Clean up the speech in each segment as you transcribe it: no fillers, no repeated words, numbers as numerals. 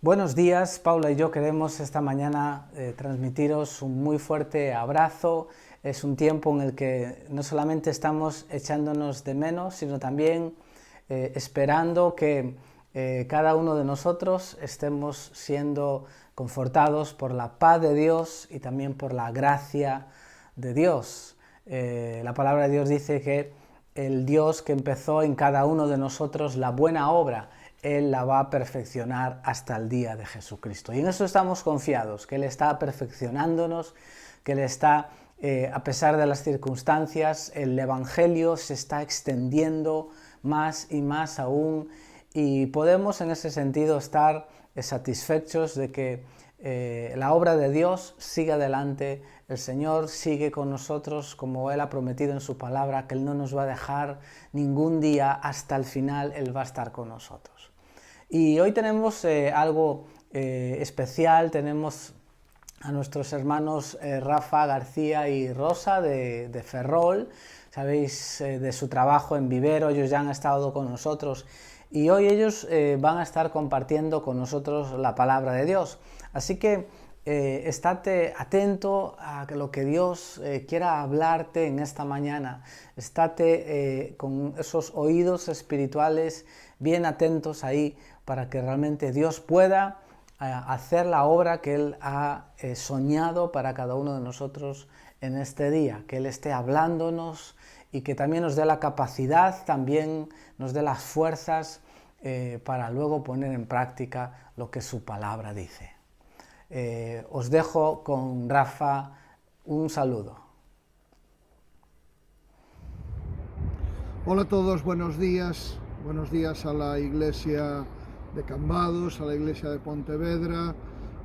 Buenos días, Paula y yo queremos esta mañana transmitiros un muy fuerte abrazo. Es un tiempo en el que no solamente estamos echándonos de menos, sino también esperando que cada uno de nosotros estemos siendo confortados por la paz de Dios y también por la gracia de Dios. La palabra de Dios dice que el Dios que empezó en cada uno de nosotros la buena obra, Él la va a perfeccionar hasta el día de Jesucristo. Y en eso estamos confiados, que Él está perfeccionándonos, que Él está, a pesar de las circunstancias, el Evangelio se está extendiendo más y más aún, y podemos en ese sentido estar satisfechos de que la obra de Dios sigue adelante, el Señor sigue con nosotros como Él ha prometido en su palabra, que Él no nos va a dejar ningún día, hasta el final Él va a estar con nosotros. Y hoy tenemos algo especial, tenemos a nuestros hermanos Rafa García y Rosa de Ferrol, sabéis de su trabajo en Vivero, ellos ya han estado con nosotros y hoy ellos van a estar compartiendo con nosotros la palabra de Dios. Así que estate atento a lo que Dios quiera hablarte en esta mañana. Estate con esos oídos espirituales bien atentos ahí para que realmente Dios pueda hacer la obra que Él ha soñado para cada uno de nosotros en este día. Que Él esté hablándonos y que también nos dé la capacidad, también nos dé las fuerzas para luego poner en práctica lo que su palabra dice. Os dejo con Rafa. Un saludo. Hola a todos, buenos días a la iglesia de Cambados, a la iglesia de Pontevedra.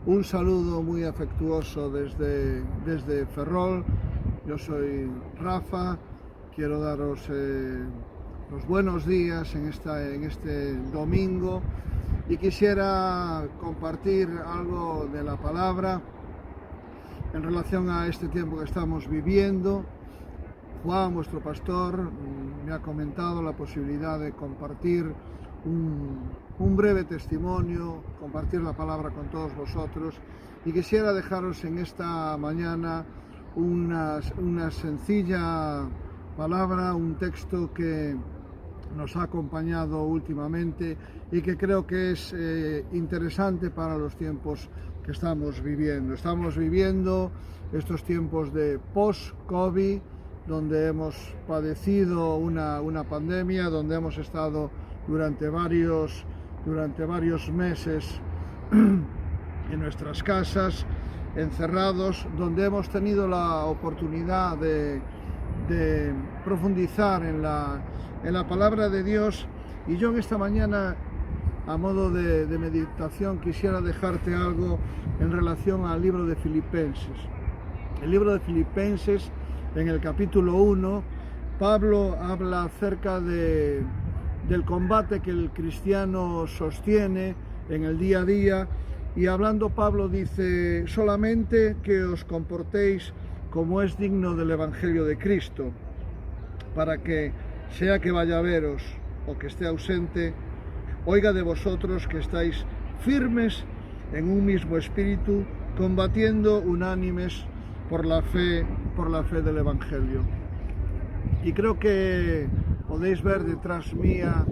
Un saludo muy afectuoso desde Ferrol. Yo soy Rafa, quiero daros los buenos días en este domingo y quisiera compartir algo de la palabra en relación a este tiempo que estamos viviendo. Juan, vuestro pastor, me ha comentado la posibilidad de compartir un breve testimonio, compartir la palabra con todos vosotros, y quisiera dejaros en esta mañana una sencilla palabra, un texto que nos ha acompañado últimamente y que creo que es interesante para los tiempos que estamos viviendo. Estamos viviendo estos tiempos de post-COVID, donde hemos padecido una pandemia, donde hemos estado durante varios meses en nuestras casas, encerrados, donde hemos tenido la oportunidad de profundizar en la palabra de Dios. Y yo en esta mañana, a modo de meditación, quisiera dejarte algo en relación al libro de Filipenses. El libro de Filipenses, en el capítulo 1, Pablo habla acerca del combate que el cristiano sostiene en el día a día, y hablando Pablo dice: solamente que os comportéis como es digno del Evangelio de Cristo, para que, sea que vaya a veros o que esté ausente, oiga de vosotros que estáis firmes en un mismo espíritu, combatiendo unánimes por la fe del Evangelio. Y creo que podéis ver detrás mía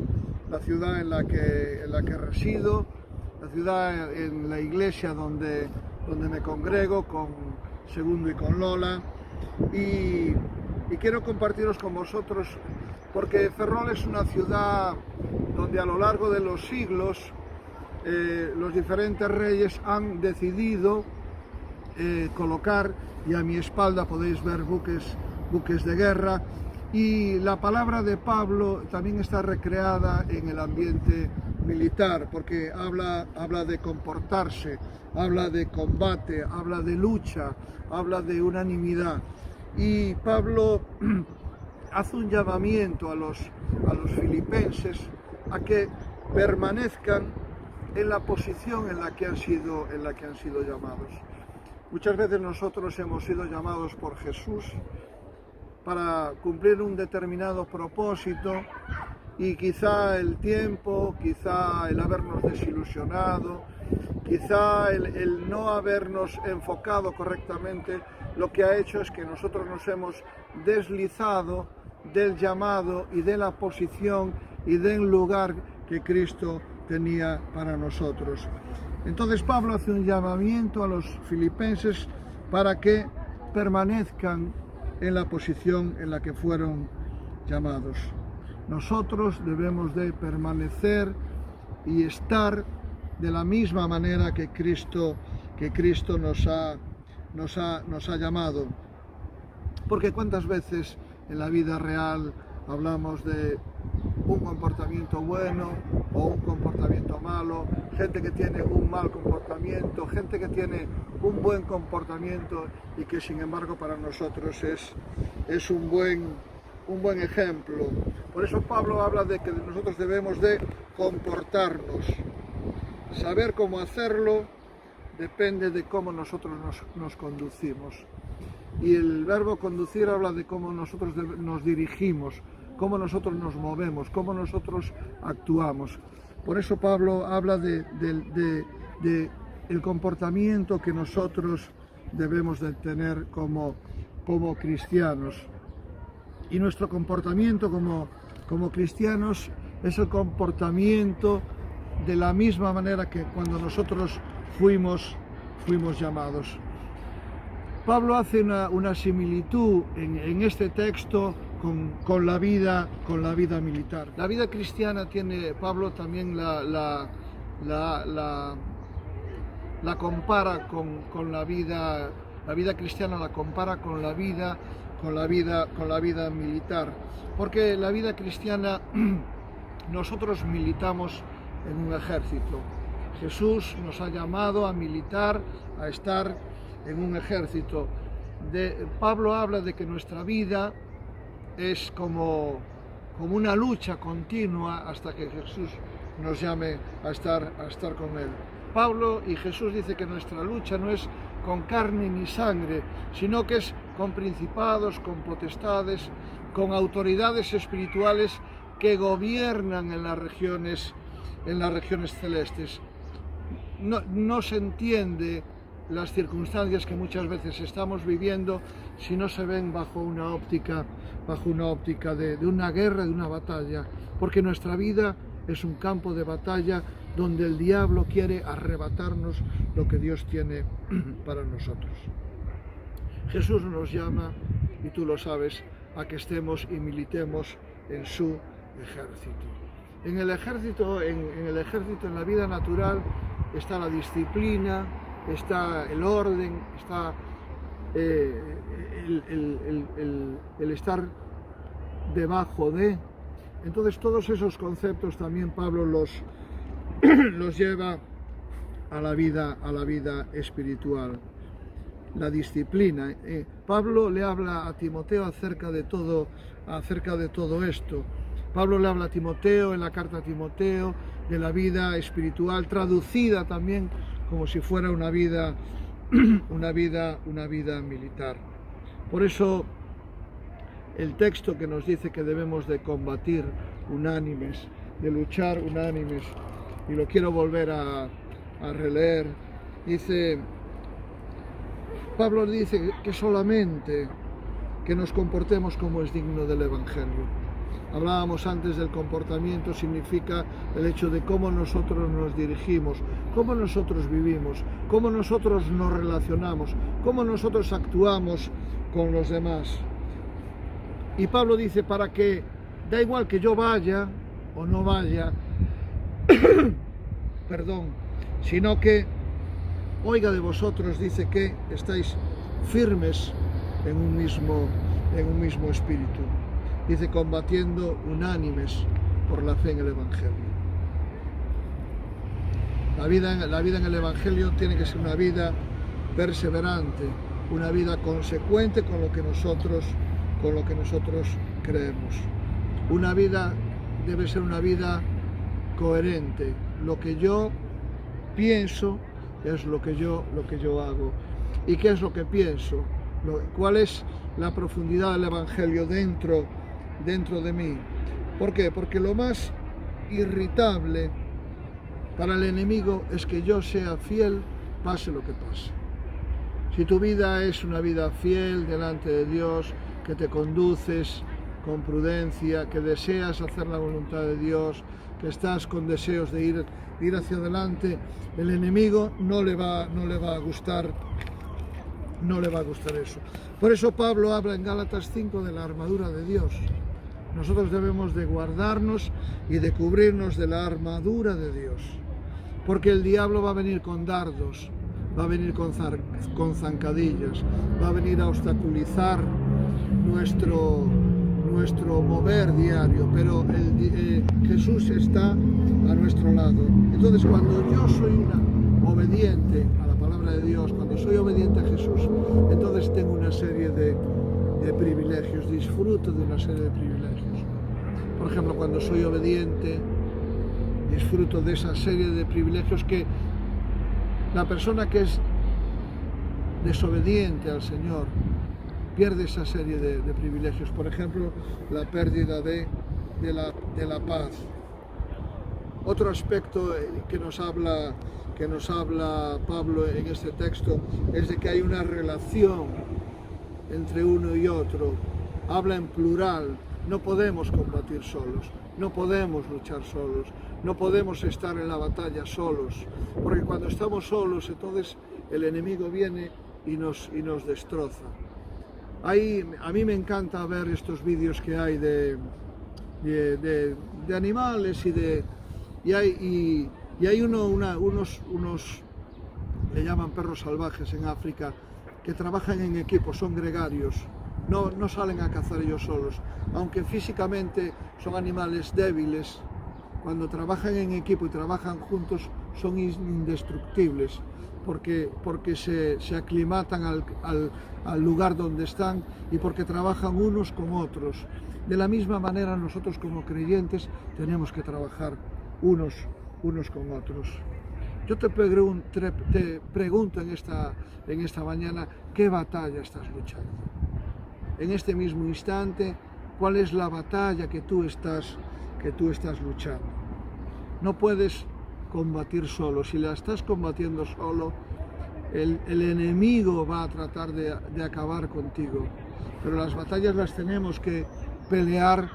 la ciudad en la que resido, la ciudad, en la iglesia donde me congrego con Segundo y con Lola, y quiero compartiros con vosotros, porque Ferrol es una ciudad donde a lo largo de los siglos los diferentes reyes han decidido colocar, y a mi espalda podéis ver buques de guerra, y la palabra de Pablo también está recreada en el ambiente militar, porque habla de comportarse, habla de combate, habla de lucha, habla de unanimidad. Y Pablo hace un llamamiento a los filipenses a que permanezcan en la posición en la que han sido llamados. Muchas veces nosotros hemos sido llamados por Jesús para cumplir un determinado propósito, y quizá el tiempo, quizá el habernos desilusionado, Quizá el no habernos enfocado correctamente lo que ha hecho es que nosotros nos hemos deslizado del llamado y de la posición y del lugar que Cristo tenía para nosotros. Entonces Pablo hace un llamamiento a los filipenses para que permanezcan en la posición en la que fueron llamados. Nosotros debemos de permanecer y estar de la misma manera que Cristo nos ha llamado. Porque cuántas veces en la vida real hablamos de un comportamiento bueno o un comportamiento malo, gente que tiene un mal comportamiento, gente que tiene un buen comportamiento y que sin embargo para nosotros es un buen ejemplo. Por eso Pablo habla de que nosotros debemos de comportarnos. Saber cómo hacerlo depende de cómo nosotros nos conducimos. Y el verbo conducir habla de cómo nosotros nos dirigimos, cómo nosotros nos movemos, cómo nosotros actuamos. Por eso Pablo habla de el comportamiento que nosotros debemos de tener como cristianos. Y nuestro comportamiento como cristianos es el comportamiento de la misma manera que cuando nosotros fuimos llamados. Pablo hace una similitud en este texto con la vida militar. La vida cristiana tiene, Pablo también la compara con la vida cristiana, la compara con la vida militar, porque la vida cristiana nosotros militamos en un ejército. Jesús nos ha llamado a militar, a estar en un ejército. Pablo habla de que nuestra vida es como una lucha continua hasta que Jesús nos llame a estar con Él. Pablo y Jesús dice que nuestra lucha no es con carne ni sangre, sino que es con principados, con potestades, con autoridades espirituales que gobiernan en las regiones celestes. No se entiende las circunstancias que muchas veces estamos viviendo si no se ven bajo una óptica de una guerra, de una batalla, porque nuestra vida es un campo de batalla donde el diablo quiere arrebatarnos lo que Dios tiene para nosotros. Jesús nos llama, y tú lo sabes, a que estemos y militemos en su ejército. En el ejército, en la vida natural, está la disciplina, está el orden, está el estar debajo de. Entonces todos esos conceptos también Pablo los lleva a la vida espiritual. La disciplina. Pablo le habla a Timoteo acerca de todo esto. Pablo le habla a Timoteo en la carta a Timoteo de la vida espiritual, traducida también como si fuera una vida militar. Por eso el texto que nos dice que debemos de combatir unánimes, de luchar unánimes, y lo quiero volver a releer, Pablo dice que solamente que nos comportemos como es digno del Evangelio. Hablábamos antes del comportamiento, significa el hecho de cómo nosotros nos dirigimos, cómo nosotros vivimos, cómo nosotros nos relacionamos, cómo nosotros actuamos con los demás. Y Pablo dice, para que da igual que yo vaya o no vaya, sino que oiga de vosotros, dice que estáis firmes en un mismo espíritu. Dice, combatiendo unánimes por la fe en el Evangelio. La vida en el Evangelio tiene que ser una vida perseverante, una vida consecuente con lo que nosotros creemos. Una vida debe ser una vida coherente. Lo que yo pienso es lo que yo hago. ¿Y qué es lo que pienso? ¿Cuál es la profundidad del Evangelio dentro de mí? ¿Por qué? Porque lo más irritable para el enemigo es que yo sea fiel, pase lo que pase. Si tu vida es una vida fiel delante de Dios, que te conduces con prudencia, que deseas hacer la voluntad de Dios, que estás con deseos de ir hacia adelante, el enemigo no le va a gustar eso. Por eso Pablo habla en Gálatas 5 de la armadura de Dios. Nosotros debemos de guardarnos y de cubrirnos de la armadura de Dios, porque el diablo va a venir con dardos, va a venir con zancadillas, va a venir a obstaculizar nuestro mover diario, pero Jesús está a nuestro lado. Entonces, cuando yo soy obediente a la palabra de Dios, cuando soy obediente a Jesús, entonces tengo una serie de privilegios, disfruto de una serie de privilegios. Por ejemplo, cuando soy obediente, disfruto de esa serie de privilegios que la persona que es desobediente al Señor pierde esa serie de privilegios. Por ejemplo, la pérdida de la paz. Otro aspecto que nos habla Pablo en este texto es de que hay una relación entre uno y otro. Habla en plural. No podemos combatir solos, no podemos luchar solos, no podemos estar en la batalla solos, porque cuando estamos solos, entonces el enemigo viene y nos destroza. A mí me encanta ver estos vídeos que hay de animales y hay unos le llaman perros salvajes en África, que trabajan en equipo, son gregarios, no salen a cazar ellos solos, aunque físicamente son animales débiles. Cuando trabajan en equipo y trabajan juntos son indestructibles, porque se aclimatan al lugar donde están y porque trabajan unos con otros. De la misma manera, nosotros como creyentes tenemos que trabajar unos con otros. Yo te pregunto en esta mañana, ¿qué batalla estás luchando? En este mismo instante, ¿cuál es la batalla que tú estás luchando? No puedes combatir solo. Si la estás combatiendo solo, el enemigo va a tratar de acabar contigo. Pero las batallas las tenemos que pelear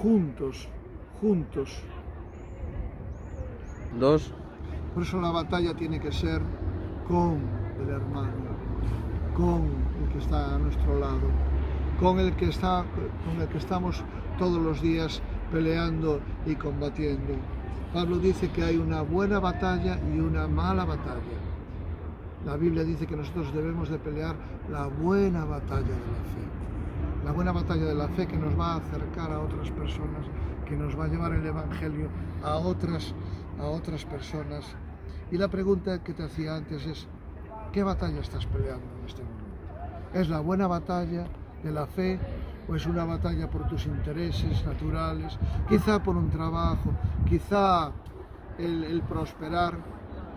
juntos. Dos. Por eso la batalla tiene que ser con el hermano, con el que está a nuestro lado, con el que estamos todos los días peleando y combatiendo. Pablo dice que hay una buena batalla y una mala batalla. La Biblia dice que nosotros debemos de pelear la buena batalla de la fe. La buena batalla de la fe que nos va a acercar a otras personas, que nos va a llevar el Evangelio a otras personas. Y la pregunta que te hacía antes es, ¿qué batalla estás peleando en este momento? ¿Es la buena batalla de la fe o es una batalla por tus intereses naturales, quizá por un trabajo, quizá el prosperar?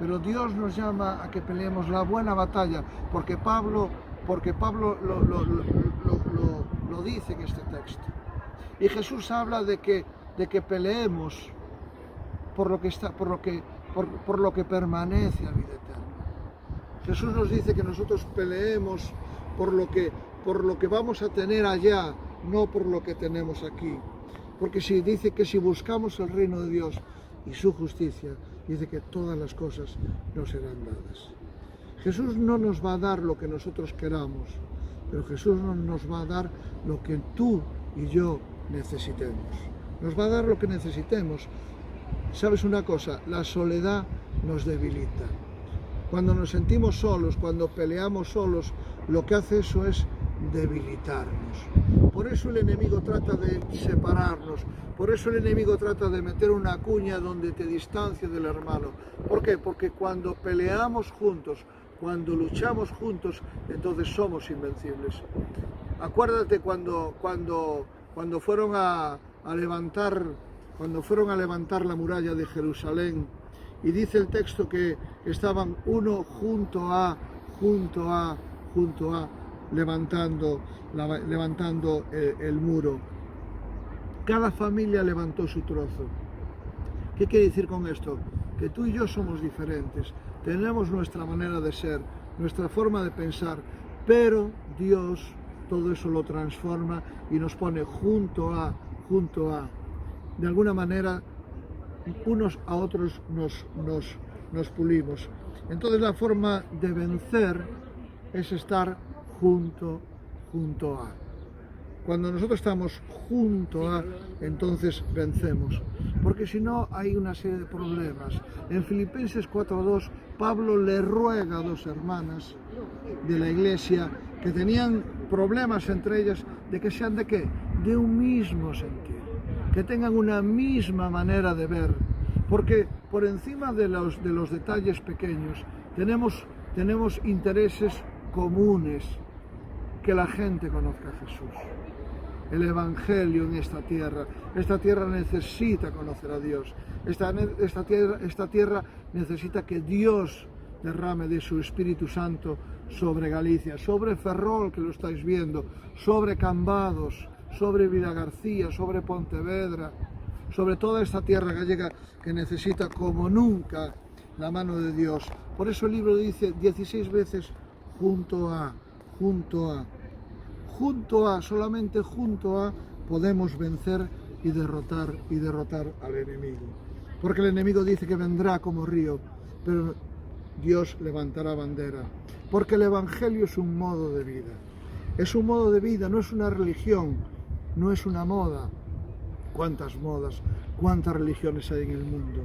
Pero Dios nos llama a que peleemos la buena batalla, porque Pablo lo dice en este texto. Y Jesús habla de que peleemos por lo que permanece a vida eterna. Jesús nos dice que nosotros peleemos por lo que vamos a tener allá, no por lo que tenemos aquí. Porque si dice que si buscamos el reino de Dios y su justicia, dice que todas las cosas nos serán dadas. Jesús no nos va a dar lo que nosotros queramos, pero Jesús nos va a dar lo que tú y yo necesitemos. Nos va a dar lo que necesitemos. ¿Sabes una cosa? La soledad nos debilita. Cuando nos sentimos solos, cuando peleamos solos, lo que hace eso es debilitarnos. Por eso el enemigo trata de separarnos. Por eso el enemigo trata de meter una cuña donde te distancia del hermano. ¿Por qué? Porque cuando peleamos juntos, cuando luchamos juntos, entonces somos invencibles. Acuérdate cuando fueron a levantar la muralla de Jerusalén, y dice el texto que estaban uno junto a levantando el muro. Cada familia levantó su trozo. ¿Qué quiere decir con esto? que tú y yo somos diferentes, tenemos nuestra manera de ser, nuestra forma de pensar, pero Dios todo eso lo transforma y nos pone junto a. De alguna manera, unos a otros nos pulimos. Entonces la forma de vencer es estar junto a. Cuando nosotros estamos junto a, entonces vencemos. Porque si no, hay una serie de problemas. En Filipenses 4:2, Pablo le ruega a dos hermanas de la iglesia que tenían problemas entre ellas, de que sean ¿de qué? De un mismo sentir, que tengan una misma manera de ver. Porque por encima de los detalles pequeños tenemos intereses comunes, que la gente conozca a Jesús. El Evangelio en esta tierra necesita conocer a Dios. Esta tierra necesita que Dios derrame de su Espíritu Santo sobre Galicia, sobre Ferrol, que lo estáis viendo, sobre Cambados, sobre Vilagarcía, sobre Pontevedra, sobre toda esta tierra gallega que necesita como nunca la mano de Dios. Por eso el libro dice 16 veces junto a, solamente junto a podemos vencer y derrotar al enemigo. Porque el enemigo dice que vendrá como río, pero Dios levantará bandera. Porque el Evangelio es un modo de vida. Es un modo de vida, no es una religión, no es una moda. ¿Cuántas modas, cuántas religiones hay en el mundo?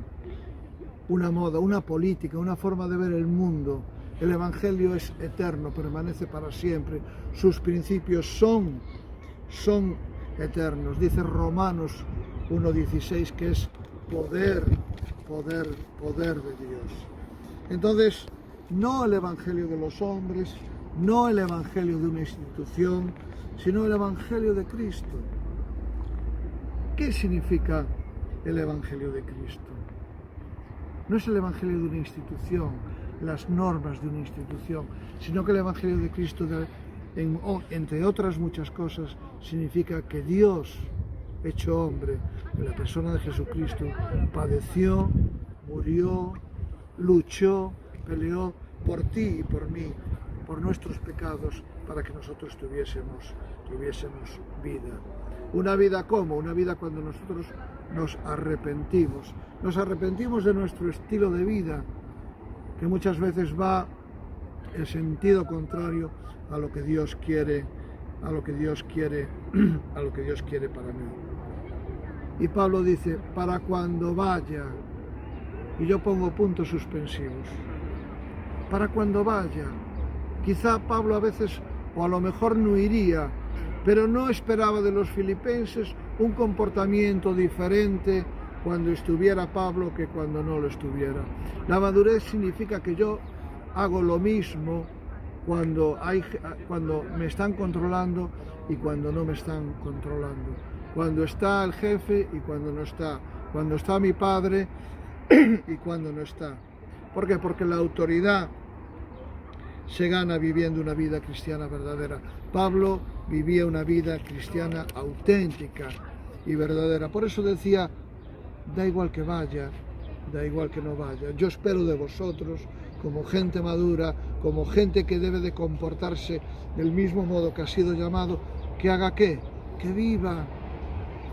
Una moda, una política, una forma de ver el mundo. El Evangelio es eterno, permanece para siempre. Sus principios son eternos. Dice Romanos 1:16 que es poder de Dios. Entonces, no el Evangelio de los hombres, no el Evangelio de una institución, sino el Evangelio de Cristo. ¿Qué significa el Evangelio de Cristo? No es el Evangelio de una institución, las normas de una institución, sino que el Evangelio de Cristo, entre otras muchas cosas, significa que Dios, hecho hombre, en la persona de Jesucristo, padeció, murió, luchó, peleó por ti y por mí, por nuestros pecados, para que nosotros tuviésemos vida. ¿Una vida cómo? Una vida cuando nosotros nos arrepentimos. Nos arrepentimos de nuestro estilo de vida, que muchas veces va en sentido contrario a lo que Dios quiere, a lo que Dios quiere para mí. Y Pablo dice, para cuando vaya, y yo pongo puntos suspensivos, para cuando vaya. Quizá Pablo a veces, o a lo mejor no iría, pero no esperaba de los filipenses un comportamiento diferente cuando estuviera Pablo que cuando no lo estuviera. La madurez significa que yo hago lo mismo cuando me están controlando y cuando no me están controlando. Cuando está el jefe y cuando no está. Cuando está mi padre y cuando no está. ¿Por qué? Porque la autoridad se gana viviendo una vida cristiana verdadera. Pablo vivía una vida cristiana auténtica y verdadera. Por eso decía, da igual que vaya, da igual que no vaya. Yo espero de vosotros, como gente madura, como gente que debe de comportarse del mismo modo que ha sido llamado, que haga ¿qué? Que viva,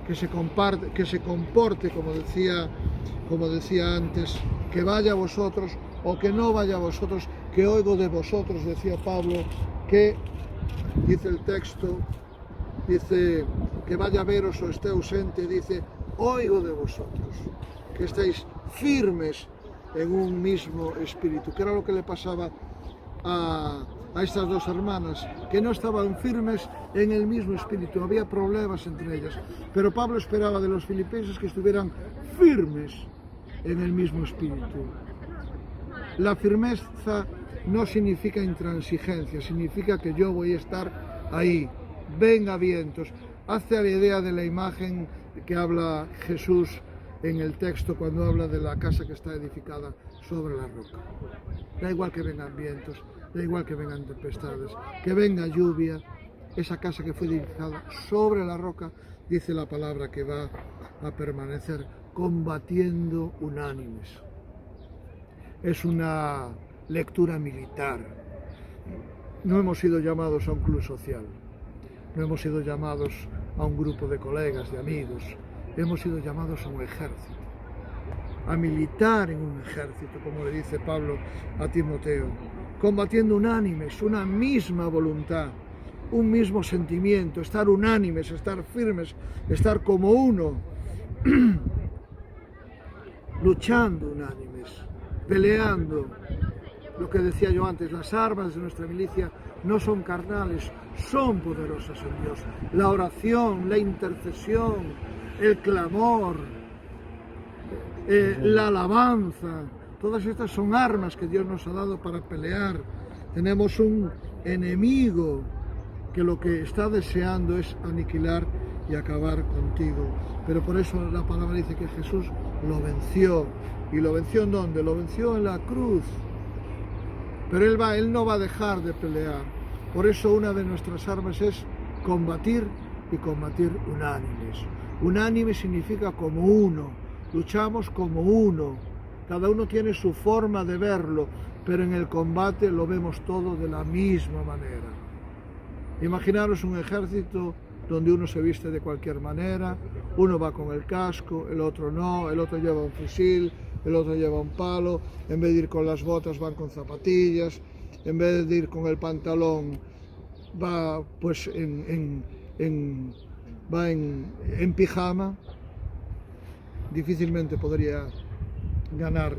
que se comporte, como decía antes, que vaya a vosotros o que no vaya a vosotros, que oigo de vosotros, decía Pablo, que, dice el texto, dice que vaya a veros o esté ausente, dice, oigo de vosotros, que estáis firmes en un mismo espíritu, que era lo que le pasaba a estas dos hermanas, que no estaban firmes en el mismo espíritu, había problemas entre ellas, pero Pablo esperaba de los filipenses que estuvieran firmes en el mismo espíritu. La firmeza no significa intransigencia, significa que yo voy a estar ahí, venga vientos. Hazte a la idea de la imagen que habla Jesús en el texto cuando habla de la casa que está edificada sobre la roca. Da igual que vengan vientos, da igual que vengan tempestades, que venga lluvia, esa casa que fue edificada sobre la roca, dice la palabra que va a permanecer combatiendo unánimes. es una lectura militar. No hemos sido llamados a un club social, no hemos sido llamados a un grupo de colegas, de amigos, hemos sido llamados a un ejército, a militar en un ejército, como le dice Pablo a Timoteo, combatiendo unánimes, una misma voluntad, un mismo sentimiento, estar unánimes, estar firmes, estar como uno, luchando unánimes, peleando. Lo que decía yo antes, las armas de nuestra milicia no son carnales, son poderosas en Dios. La oración, la intercesión, el clamor, la alabanza, todas estas son armas que Dios nos ha dado para pelear. Tenemos un enemigo que lo que está deseando es aniquilar y acabar contigo. Pero por eso la palabra dice que Jesús lo venció. ¿Y lo venció en dónde? Lo venció en la cruz. Pero Él no va a dejar de pelear. Por eso una de nuestras armas es combatir y combatir unánimes. Unánime significa como uno, luchamos como uno. Cada uno tiene su forma de verlo, pero en el combate lo vemos todo de la misma manera. Imaginaros un ejército donde uno se viste de cualquier manera, uno va con el casco, el otro no, el otro lleva un fusil, el otro lleva un palo, en vez de ir con las botas van con zapatillas, en vez de ir con el pantalón va pues en pijama. Difícilmente podría ganar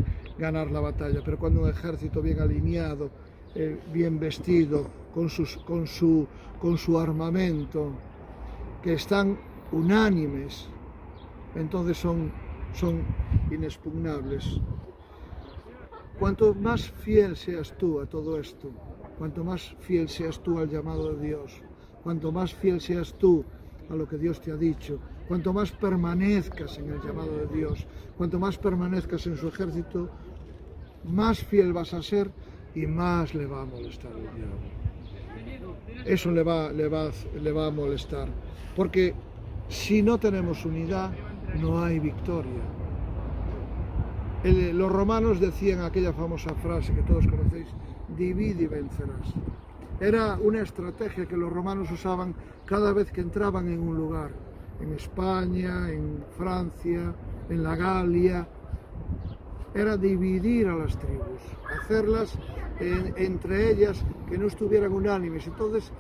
la batalla, pero cuando un ejército bien alineado, bien vestido, con su armamento, que están unánimes, entonces son inexpugnables. Cuanto más fiel seas tú a todo esto, cuanto más fiel seas tú al llamado de Dios, cuanto más fiel seas tú a lo que Dios te ha dicho, cuanto más permanezcas en el llamado de Dios, cuanto más permanezcas en su ejército, más fiel vas a ser y más le va a molestar el diablo. Eso le va a molestar, porque si no tenemos unidad, no hay victoria. Los romanos decían aquella famosa frase que todos conocéis, divide y vencerás. Era una estrategia que los romanos usaban cada vez que entraban en un lugar, en España, en Francia, en la Galia. Era dividir a las tribus, hacerlas entre ellas que no estuvieran unánimes. Entonces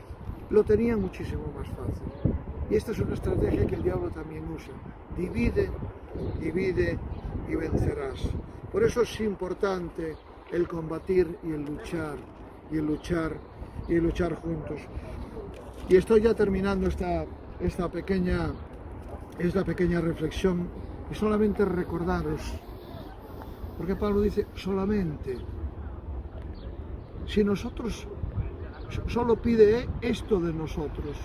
lo tenían muchísimo más fácil. Y esta es una estrategia que el diablo también usa. Divide y vencerás. Por eso es importante el combatir y el luchar juntos. Y estoy ya terminando esta pequeña reflexión, y solamente recordaros, porque Pablo dice solamente, si nosotros, solo pide esto de nosotros,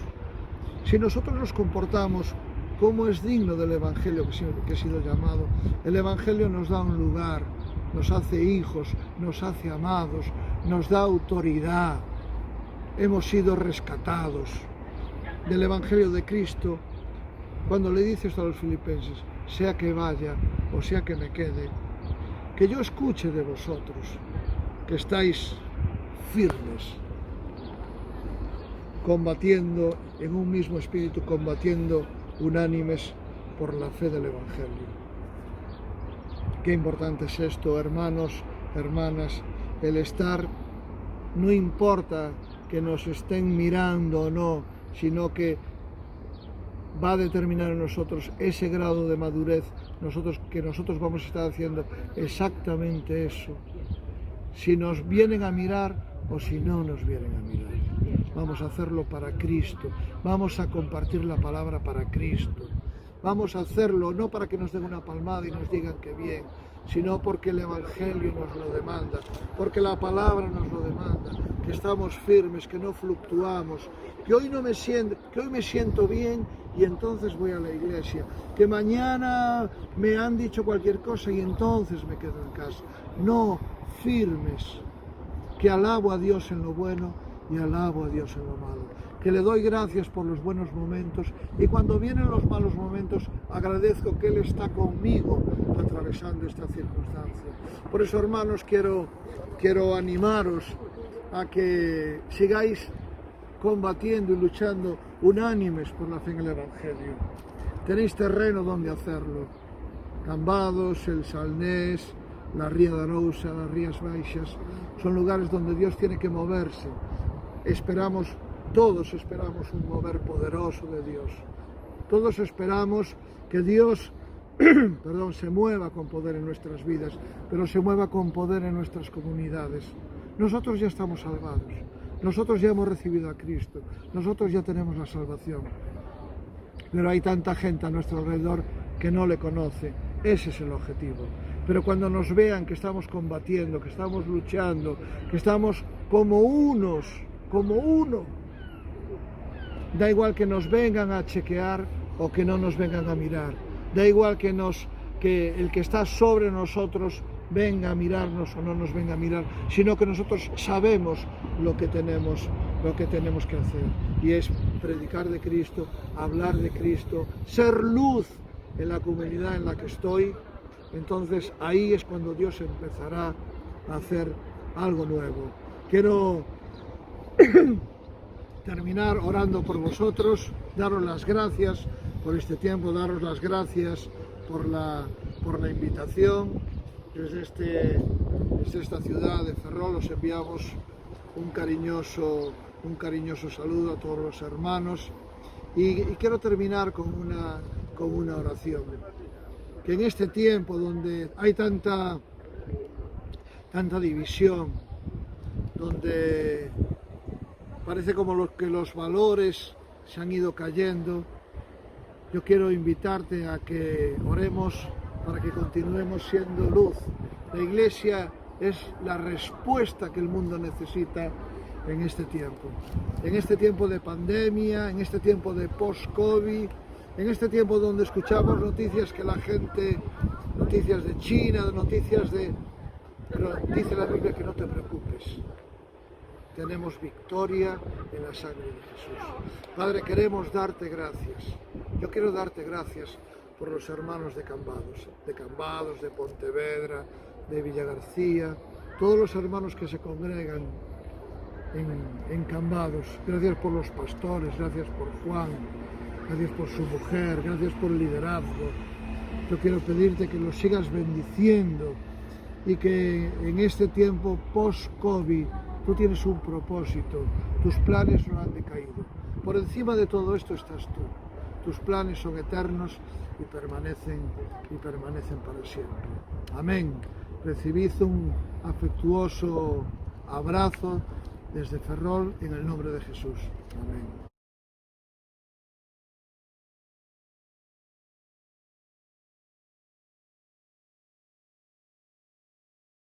si nosotros nos comportamos como es digno del Evangelio que he sido llamado, el Evangelio nos da un lugar, nos hace hijos, nos hace amados, nos da autoridad, hemos sido rescatados del Evangelio de Cristo. Cuando le dice esto a los filipenses, sea que vaya o sea que me quede, que yo escuche de vosotros que estáis firmes, combatiendo en un mismo espíritu, combatiendo unánimes por la fe del Evangelio. Qué importante es esto, hermanos, hermanas, el estar, no importa que nos estén mirando o no, sino que va a determinar en nosotros ese grado de madurez, que nosotros vamos a estar haciendo exactamente eso. Si nos vienen a mirar o si no nos vienen a mirar. Vamos a hacerlo para Cristo, vamos a compartir la palabra para Cristo. Vamos a hacerlo no para que nos den una palmada y nos digan que bien, sino porque el Evangelio nos lo demanda, porque la palabra nos lo demanda, que estamos firmes, que no fluctuamos, que hoy me siento bien y entonces voy a la iglesia, que mañana me han dicho cualquier cosa y entonces me quedo en casa. No, firmes, que alabo a Dios en lo bueno y alabo a Dios en lo malo, que le doy gracias por los buenos momentos y cuando vienen los malos momentos agradezco que Él está conmigo atravesando esta circunstancia. Por eso, hermanos, quiero animaros a que sigáis combatiendo y luchando unánimes por la fe en el Evangelio. Tenéis terreno donde hacerlo. Cambados, el Salnés, la Ría de Arousa, las Rías Baixas, son lugares donde Dios tiene que moverse. Todos esperamos un mover poderoso de Dios. Todos esperamos que Dios se mueva con poder en nuestras vidas, pero se mueva con poder en nuestras comunidades. Nosotros ya estamos salvados, nosotros ya hemos recibido a Cristo, nosotros ya tenemos la salvación. Pero hay tanta gente a nuestro alrededor que no le conoce. Ese es el objetivo. Pero cuando nos vean que estamos combatiendo, que estamos luchando, que estamos como uno, da igual que nos vengan a chequear o que no nos vengan a mirar. Da igual que el que está sobre nosotros venga a mirarnos o no nos venga a mirar, sino que nosotros sabemos lo que tenemos que hacer. Y es predicar de Cristo, hablar de Cristo, ser luz en la comunidad en la que estoy. Entonces ahí es cuando Dios empezará a hacer algo nuevo. Quiero terminar orando por vosotros, daros las gracias por este tiempo, daros las gracias por la invitación. Desde esta ciudad de Ferrol os enviamos un cariñoso saludo a todos los hermanos y quiero terminar con una oración. Que en este tiempo donde hay tanta división, donde parece como que los valores se han ido cayendo, yo quiero invitarte a que oremos para que continuemos siendo luz. La Iglesia es la respuesta que el mundo necesita en este tiempo de pandemia, en este tiempo de post-COVID, en este tiempo donde escuchamos noticias noticias de China, pero dice la Biblia que no te preocupes. Tenemos victoria en la sangre de Jesús. Padre, queremos darte gracias. Yo quiero darte gracias por los hermanos de Cambados, de Pontevedra, de Villagarcía, todos los hermanos que se congregan en Cambados. Gracias por los pastores, gracias por Juan, gracias por su mujer, gracias por el liderazgo. Yo quiero pedirte que los sigas bendiciendo y que en este tiempo post-COVID tú tienes un propósito, tus planes no han decaído. Por encima de todo esto estás tú. Tus planes son eternos y permanecen para siempre. Amén. Recibid un afectuoso abrazo desde Ferrol en el nombre de Jesús. Amén.